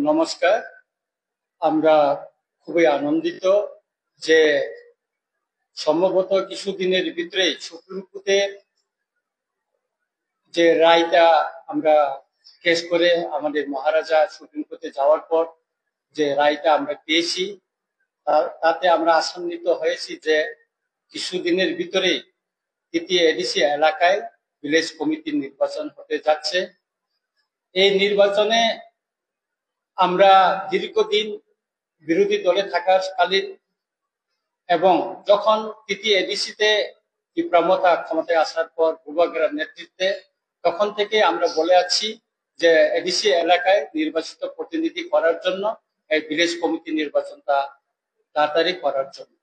নমস্কার। আমরা খুবই আনন্দিত যে সম্ভবত কিছুদিনের ভিতরেই সুপ্রিম কোর্টের যে রায়টা আমরা কেস করে আমাদের মহারাজা সুপ্রিম কোর্টে যাওয়ার পর যে রায়টা আমরা পেয়েছি তাতে আমরা আশান্বিত হয়েছি যে কিছুদিনের ভিতরেই তৃতীয় এডিসি এলাকায় ভিলেজ কমিটির নির্বাচন হতে যাচ্ছে। এই নির্বাচনে আমরা দীর্ঘদিন বিরোধী দলে থাকার কালীন এবং যখন তৃতীয় এডিসিতে তীব্রমতা ক্ষমতায় আসার পর ভূভাগের নেতৃত্বে তখন থেকে আমরা বলে আছি যে এডিসি এলাকায় নির্বাচিত প্রতিনিধি করার জন্য এই ভিলেজ কমিটি নির্বাচনটা তাড়াতাড়ি করার জন্য।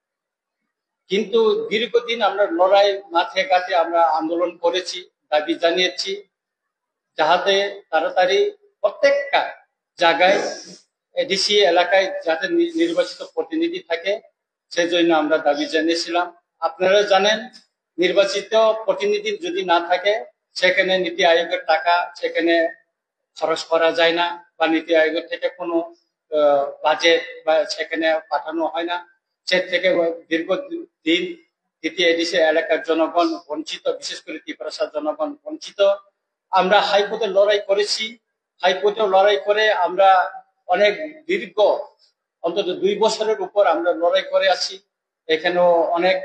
কিন্তু দীর্ঘদিন আমরা লড়াই মাঠে ঘাটে আমরা আন্দোলন করেছি, দাবি জানিয়েছি যাহাতে তাড়াতাড়ি প্রত্যেকটা জায়গায় এডিসি এলাকায় যাতে নির্বাচিত প্রতিনিধি থাকে সেজন্য আমরা দাবি জানিয়েছিলাম। আপনারা জানেন নির্বাচিত প্রতিনিধি যদি না থাকে সেখানে নীতি আয়োগের টাকা সেখানে খরচ করা যায় না বা নীতি আয়োগের থেকে কোনো বাজেট বা সেখানে পাঠানো হয় না। সে থেকে দীর্ঘদিন তৃতীয় এডিসি এলাকার জনগণ বঞ্চিত, বিশেষ করে ত্রিপুরার জনগণ বঞ্চিত। আমরা হাইকোর্টে লড়াই করেছি, হাইকোর্টে লড়াই করে আমরা অনেক দীর্ঘ অন্তত 2 বছরের উপর আমরা লড়াই করে আছি। এখানেও অনেক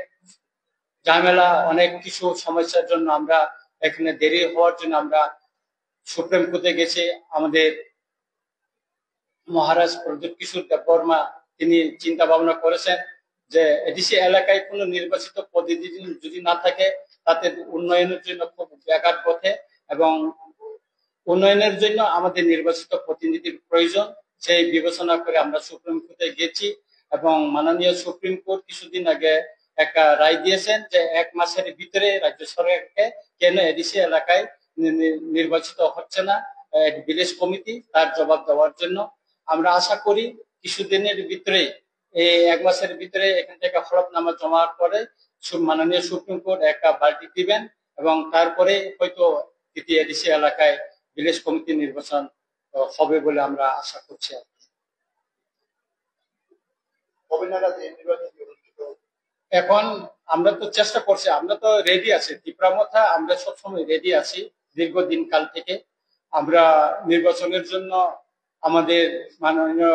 ঝামেলা, অনেক কিছু সমস্যার জন্য আমরা এখানে দেরি হওয়ার জন্য আমরা সুপ্রিম কোর্টে গেছি। আমাদের মহারাজ প্রদীপ কিশোর দেববর্মা তিনি চিন্তা ভাবনা করেছেন যে এডিসি এলাকায় কোনো নির্বাচিত প্রতিনিধি যদি না থাকে তাতে উন্নয়নের জন্য খুব ব্যাঘাত ঘটে এবং উন্নয়নের জন্য আমাদের নির্বাচিত প্রতিনিধির প্রয়োজন। সেই বিবেচনা করে আমরা সুপ্রিম কোর্টে গেছি এবং মাননীয় সুপ্রিম কোর্ট কিছুদিন আগে একটা রায় দিয়েছেন যে 1 মাসের ভিতরে রাজ্য সরকারকে কেন এডিসি এলাকায় নির্বাচিত হচ্ছে না ভিলেজ কমিটি তার জবাব দেওয়ার জন্য। আমরা আশা করি কিছুদিনের ভিতরে এই 1 মাসের ভিতরে এখান থেকে হলফনামা জমার পরে মাননীয় সুপ্রিম কোর্ট একটা বাল্টি দিবেন এবং তারপরে হয়তো তৃতীয় এডিসি এলাকায় ভিলেজ কমিটি নির্বাচন হবে বলে আমরা আশা করছি। এখন আমরা তো চেষ্টা করছি, আমরা তো রেডি আছি, তীব্রমথা আমরা সবসময় রেডি আছি। দীর্ঘদিন কাল থেকে আমরা নির্বাচনের জন্য আমাদের মাননীয়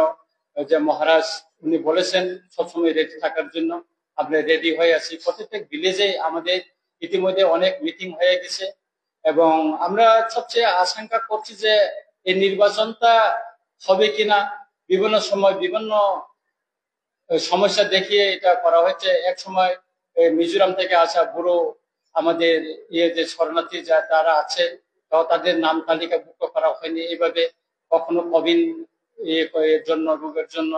যে মহারাজ উনি বলেছেন সবসময় রেডি থাকার জন্য আমরা রেডি হয়ে আছি। প্রত্যেক ভিলেজে আমাদের ইতিমধ্যে অনেক মিটিং হয়ে গেছে এবং আমরা সবচেয়ে আশঙ্কা করছি যে এই নির্বাচনটা হবে কিনা। বিভিন্ন সময় বিভিন্ন সমস্যা দেখিয়ে এটা করা হয়েছে। এক সময় মিজোরাম থেকে আসা বুড়ো আমাদের যে শরণার্থী যারা আছে তাদের নাম তালিকাভুক্ত করা হয়নি। এইভাবে কখনো কবিন জন্য রোগের জন্য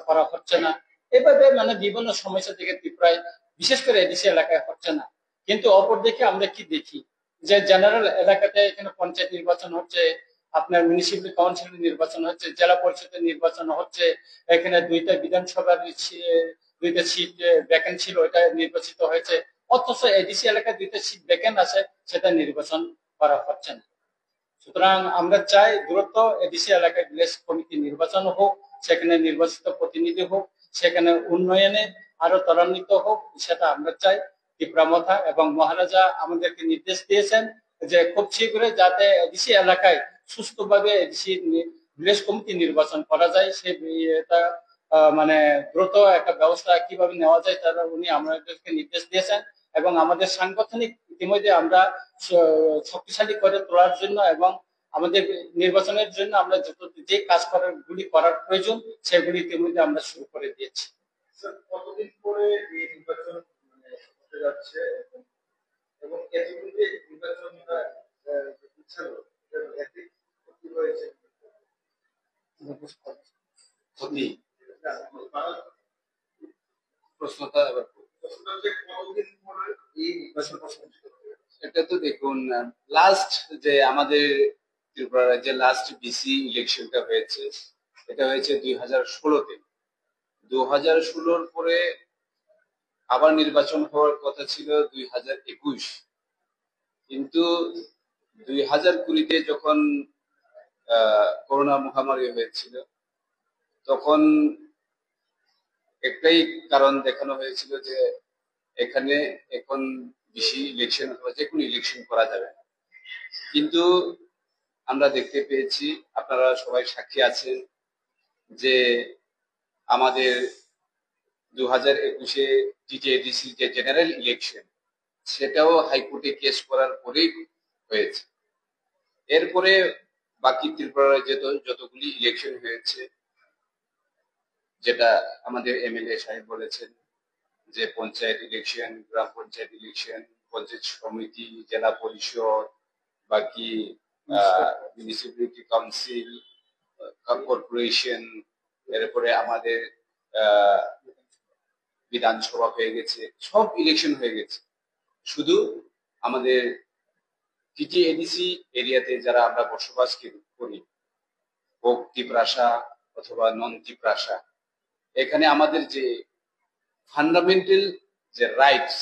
করা হচ্ছে না। এভাবে মানে বিভিন্ন সমস্যা থেকে ত্রিপুরায় বিশেষ করে এডিসি এলাকায় হচ্ছে না। কিন্তু অপরদিকে আমরা কি দেখি যে জেনারেল এলাকাতে এখানে পঞ্চায়েত নির্বাচন হচ্ছে, আপনার মিউনিসিপাল কাউন্সিল নির্বাচন হচ্ছে, জেলা পরিষদের নির্বাচন হচ্ছে, এখানে 2টা বিধানসভার 2টা সিট ভ্যাকেন্ট ছিল ওটা নির্বাচিত হয়েছে, অথচ এডিসি এলাকায় 2টা সিট ভ্যাকেন্ট আছে সেটা নির্বাচন করা হচ্ছে না। সুতরাং আমরা চাই দ্রুত এডিসি এলাকায় ভিলেজ কমিটি নির্বাচন হোক, সেখানে নির্বাচিত প্রতিনিধি হোক, সেখানে উন্নয়নে আরো ত্বরান্বিত হোক, সেটা আমরা চাই। তীব্রমথা এবং মহারাজা আমাদেরকে নির্দেশ দিয়েছেন যে খুব শীঘ্রই যাতে এডিসি এলাকায় সুস্থভাবে এডিসি ভিলেজ কমিটি নির্বাচন করা যায়, সেটা মানে দ্রুত একটা ব্যবস্থা কিভাবে নেওয়া যায় তারা উনি আমাদেরকে নির্দেশ দিয়েছেন এবং আমাদের সাংগঠনিক ইতিমধ্যে আমরা শক্তিশালী করে তোলার জন্য এবং আমাদের নির্বাচনের জন্য আমরা যে কাজ গুলি করার প্রয়োজন সেগুলি ইতিমধ্যে আমরা শুরু করে দিয়েছি। কতদিন পরে এই নির্বাচন হতে যাচ্ছে এবং এতদিনে নির্বাচনটা হয়েছে প্রশ্নটা এটা তো দেখুন লাস্ট যে আমাদের ত্রিপুরা রাজ্যে লাস্ট বিসি ইলেকশনটা হয়েছে এটা হয়েছে 2016-তে। 2016-র পরে আবার নির্বাচন হওয়ার কথা ছিল 2021, কিন্তু 2020-তে যখন করোনা মহামারী হয়েছিল, তখন একটাই কারণ দেখানো হয়েছিল যে এখানে এখন বেশি ইলেকশন অথবা যে কোনো ইলেকশন করা যাবে না। কিন্তু আমরা দেখতে পেয়েছি, আপনারা সবাই সাক্ষী আছেন, যে আমাদের 2021-এ টিটিএডিসি যে জেনারেল ইলেকশন, সেটাও হাইকোর্টে কেস করার পরেই হয়েছে। এরপরে বাকি ত্রিপুরার যতগুলি ইলেকশন হয়েছে, যেটা আমাদের এমএলএ সাহেব বলেছেন, যে পঞ্চায়েত ইলেকশন, গ্রাম পঞ্চায়েত ইলেকশন, পঞ্চায়েত সমিতি, জেলা পরিষদ, বাকি মিউনিসিপ্যালিটি কাউন্সিল, কর্পোরেশন, এরপরে আমাদের বিধানসভা হয়ে গেছে, সব ইলেকশন হয়ে গেছে। শুধু আমাদের টিটিএডিসি এরিয়াতে যারা আমরা বসবাস করি, হোক তিপ্রাসা অথবা নন তিপ্রাসা, এখানে আমাদের যে ফান্ডামেন্টাল যে রাইটস,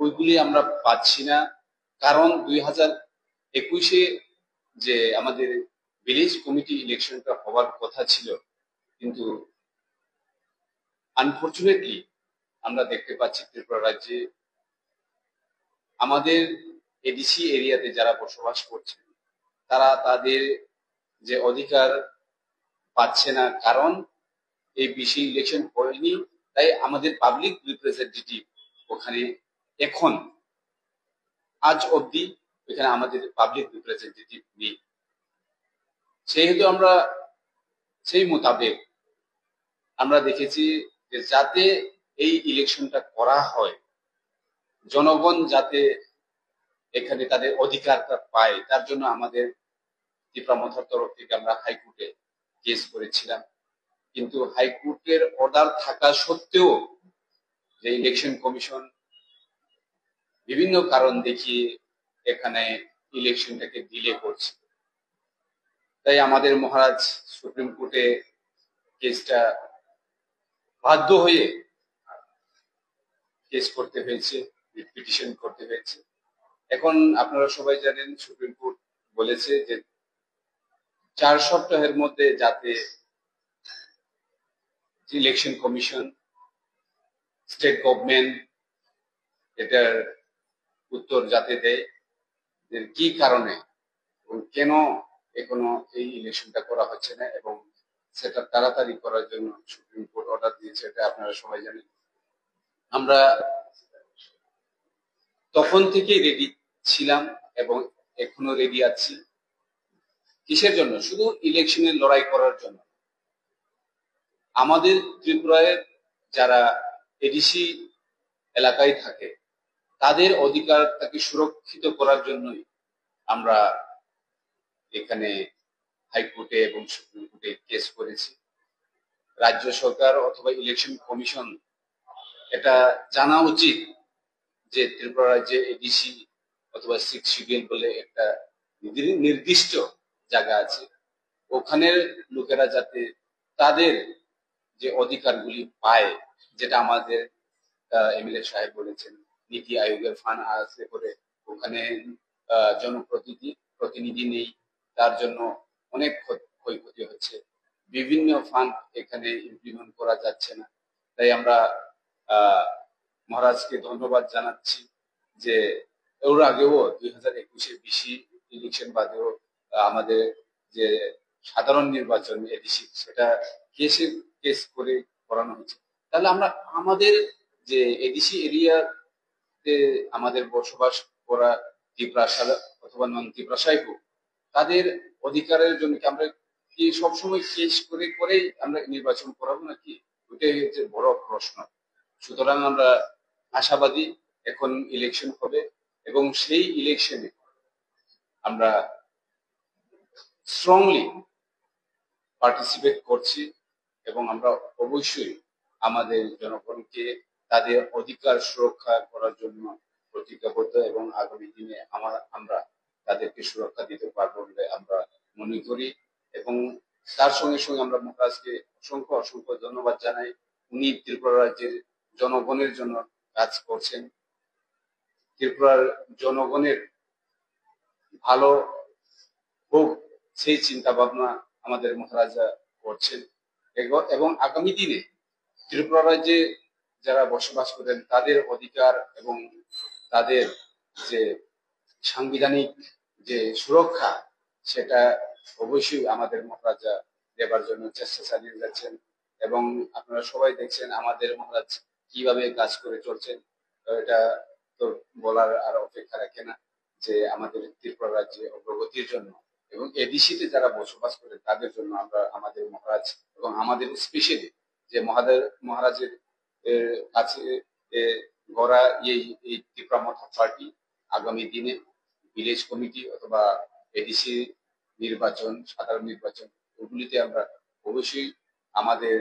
ওইগুলি আমরা পাচ্ছি না। কারণ 2021-এ যে আমাদের ভিলেজ কমিটি ইলেকশনটা হওয়ার কথা ছিল, কিন্তু আনফরচুনেটলি আমরা দেখতে পাচ্ছি ত্রিপুরা রাজ্যে আমাদের এডিসি এরিয়াতে যারা বসবাস করছে, তারা তাদের যে অধিকার পাচ্ছে না। কারণ এই বেশি ইলেকশন হয়নি, তাই আমাদের পাবলিক রিপ্রেজেন্টেটিভ ওখানে এখন আজ অবধি এখানে আমাদের পাবলিক রিপ্রেজেন্টেটিভ নেই। সেহেতু আমরা সেই মোতাবেক আমরা দেখেছি যে যাতে এই ইলেকশনটা করা হয়, জনগণ যাতে এখানে তাদের অধিকারটা পায়, তার জন্য আমাদের ত্রিপুরামথার তরফ থেকে আমরা হাইকোর্টে কেস করেছিলাম। কিন্তু হাইকোর্টের অর্ডার থাকা সত্ত্বেও যে ইলেকশন কমিশন বিভিন্ন কারণ দেখিয়ে এখানে ইলেকশনটাকে ডিলে করছে, তাই আমাদের মহারাজ সুপ্রিম কোর্টে কেসটা বাধ্য হয়ে কেস করতে হয়েছে, পিটিশন করতে হয়েছে। এখন আপনারা সবাই জানেন, সুপ্রিম কোর্ট বলেছে যে 4 সপ্তাহের মধ্যে যাতে ইলেকশন কমিশন, স্টেট গভর্নমেন্ট এটার উত্তর যাতে দেয় যে কি কারণে এবং কেন এখনো এই ইলেকশনটা করা হচ্ছে না, এবং সেটা তাড়াতাড়ি করার জন্য সুপ্রিম কোর্ট অর্ডার দিয়েছে, এটা আপনারা সবাই জানেন। আমরা তখন থেকেই রেডি ছিলাম এবং এখনো রেডি আছি। কিসের জন্য? শুধু ইলেকশনের লড়াই করার জন্য। আমাদের ত্রিপুরায় যারা এডিসি এলাকায় থাকে, তাদের অধিকারটাকে সুরক্ষিত করার জন্যই আমরা এখানে হাইকোর্টে এবং সুপ্রিম কোর্টে কেস করেছি। রাজ্য সরকার অথবা ইলেকশন কমিশন এটা জানা উচিত যে ত্রিপুরা রাজ্যে এডিসি অথবা 6 শিডিউল বলে একটা নির্দিষ্ট জায়গা আছে, ওখানের লোকেরা যাতে তাদের যে অধিকারগুলি পায়, যেটা আমাদের এমএলএ সাহেব বলেছেন, নীতি আয়োগের ফান্ড আছে করে ওখানে প্রতিনিধি নেই, তার জন্য অনেক ক্ষয়ক্ষতি হচ্ছে। বিভিন্ন ফান্ড এখানে ইমপ্লিমেন্ট করা যাচ্ছে না। তাই আমরা মহারাজকে ধন্যবাদ জানাচ্ছি যে ওর আগেও 2021-এ বেশি ইলেকশন বাদেও আমাদের যে সাধারণ নির্বাচন এডিসি, সেটা কেস করে করানো হচ্ছে। তাহলে আমরা আমাদের যে এডিসি এরিয়াতে আমাদের বসবাস করা তিপ্রাসা অথবা নন তিপ্রাসাই হোক, তাদের অধিকারের জন্য কি আমরা কি সবসময় কেস করে করেই আমরা নির্বাচন করাবো নাকি? ওইটাই হচ্ছে বড় প্রশ্ন। সুতরাং আমরা আশাবাদী এখন ইলেকশন হবে এবং সেই ইলেকশনে আমরা স্ট্রংলি পার্টিসিপেট করছি এবং আমরা অবশ্যই আমাদের জনগণকে তাদের অধিকার সুরক্ষা করার জন্য প্রতিজ্ঞাবদ্ধ এবং আগামী দিনে আমরা তাদেরকে সুরক্ষা দিতে পারবো বলে আমরা মনে করি। এবং তার সঙ্গে সঙ্গে আমরা মহারাজকে অসংখ্য অসংখ্য ধন্যবাদ জানাই। উনি ত্রিপুরা রাজ্যের জনগণের জন্য কাজ করছেন, ত্রিপুরার জনগণের ভালো হোক সেই চিন্তা ভাবনা আমাদের মহারাজা করছেন এবং আগামী দিনে ত্রিপুরা রাজ্যে যারা বসবাস করেন তাদের অধিকার এবং তাদের যে সাংবিধানিক যে সুরক্ষা সেটা অবশ্যই আমাদের মহারাজা দেবার জন্য চেষ্টা চালিয়ে যাচ্ছেন। এবং আপনারা সবাই দেখছেন আমাদের মহারাজ কিভাবে কাজ করে চলছেন। তো এটা তো বলার আর অপেক্ষা রাখে না যে আমাদের ত্রিপুরা রাজ্যে অগ্রগতির জন্য এবং এডিসিতে যারা বসবাস করে তাদের জন্য আমরা আমাদের মহারাজ এবং আমাদের স্পেশালি যে মহারাজের কাছে গড়া এই ত্রিপুরা মথা পার্টি আগামী দিনে ভিলেজ কমিটি অথবা এডিসি নির্বাচন, সাধারণ নির্বাচন, ওগুলিতে আমরা অবশ্যই আমাদের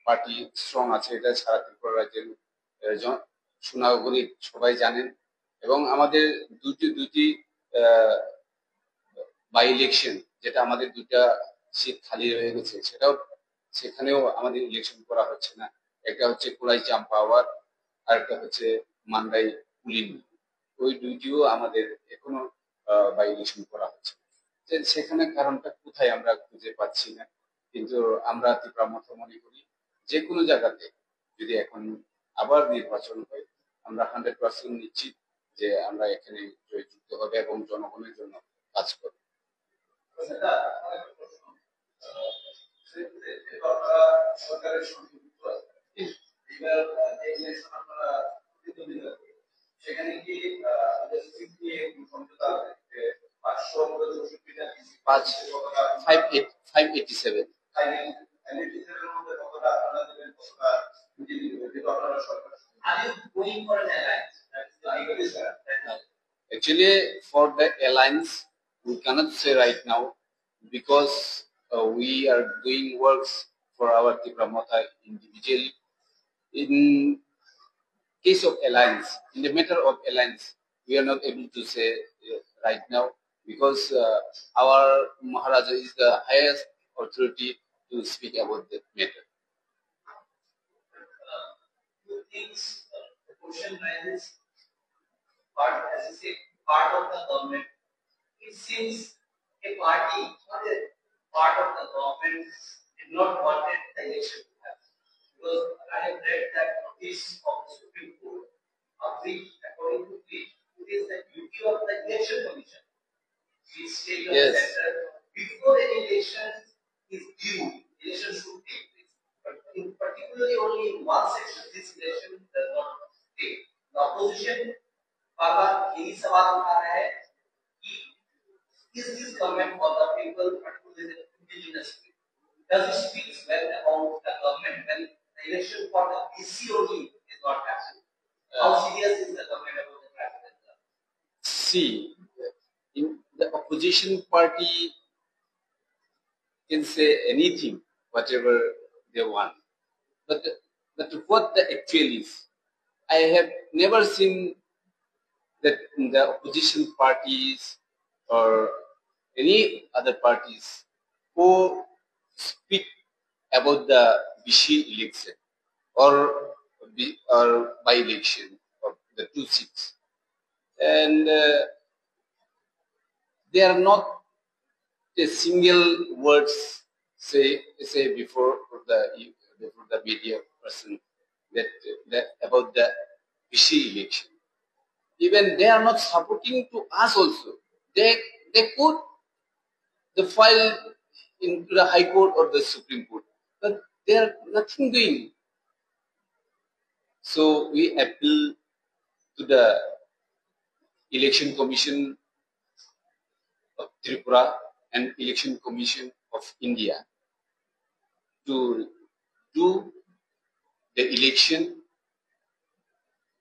পার্টি স্ট্রং আছে, এটা সারা ত্রিপুরা রাজ্যের সুনাগরিক সবাই জানেন। এবং আমাদের দুটি বাই ইলেকশন, যেটা আমাদের দুটা সিট খালি হয়ে গেছে, সেখানেও আমাদের ইলেকশন করা হচ্ছে না। একটা হচ্ছে কুলাই চাম্পাওয়ার আর একটা হচ্ছে মান্ডাই পুলিন। ওই দুইটিও আমাদের এখনো বাই ইলেকশন করা হচ্ছে। সেখানে কারণটা কোথায় আমরা খুঁজে পাচ্ছি না, কিন্তু আমরা ত্রিপুরা মতো মনে করি যে কোনো জায়গাতে যদি এখন আবার নির্বাচন হয় আমরা 100% নিশ্চিত যে আমরা এখানে জয়যুক্ত হবে এবং জনগণের জন্য কাজ করব। সরকারের সঙ্গে সেখানে কি সমঝোতা আছে যে 564টা 587 Actually, for the alliance, we cannot say right now because we are doing works for our Tripura Motha individually. In case of alliance, in the matter of alliance, we are not able to say right now because our Maharaja is the highest authority to speak about the matter. The question rises, as you say, part of the government. It seems a party, not a part of the government, did not want the election to happen. Because I have read that notice of the Supreme Court, according to which it is the duty of the election commission, which state of the center, before any election is due, election should take place. But particularly only in one section, this election does not take. The opposition बाबा यही सवाल उठा रहा है कि is this government for the people, particularly the indigenous people? Does it speak well about the government when the election for the BC only is not happening? How serious is the government about the fact? See, in the opposition party can say anything, whatever they want, but what the actual is, I have never seen that the opposition parties or any other parties who speak about the BC election or by election of the 2 seats, and they are not a single words say before the media person that about the BC election. Even they are not supporting to us also. They could file into the High Court or the Supreme Court, but they are nothing doing. So we appeal to the Election Commission of Tripura and Election Commission of India to do the election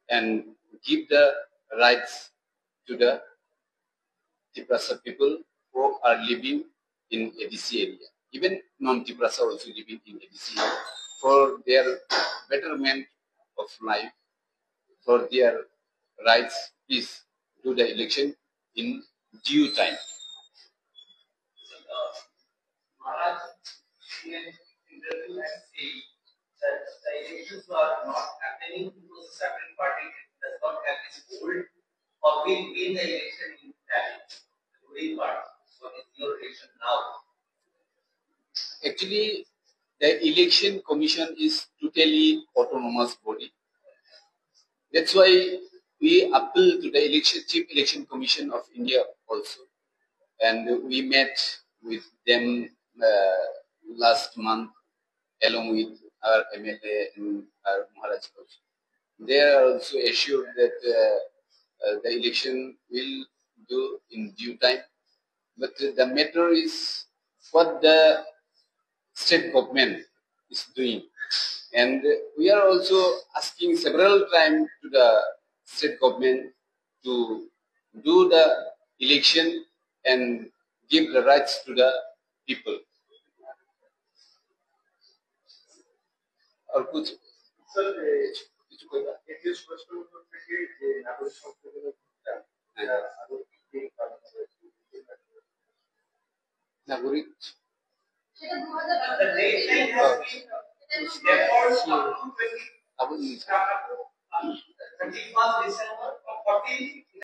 and give the rights to the Tiprasa people who are living in ADC area. Even non-Tiprasa also living in ADC for their betterment of life, for their rights. Please do the election in due time. Maharaj, in an interview, has said that the elections are not happening because the separate party does not have this hold or will win the election in that ruling party. So, is your election now? actually the election commission is totally autonomous body. That's why we appeal to the Chief Election Commission of India also, and we met with them last month along with our MLA and our Maharaj also. They are also assured that the election will do in due time. But the matter is what the state government is doing. And we are also asking several times to the state government to do the election and give the rights to the people. और कुछ sir কিছু কথা এটি স্পষ্ট থেকে যে নাগরিক সংশোধনের ভোটটা আরো কি কারণ नागरिक The deadline has been deferred up to 31st December from 14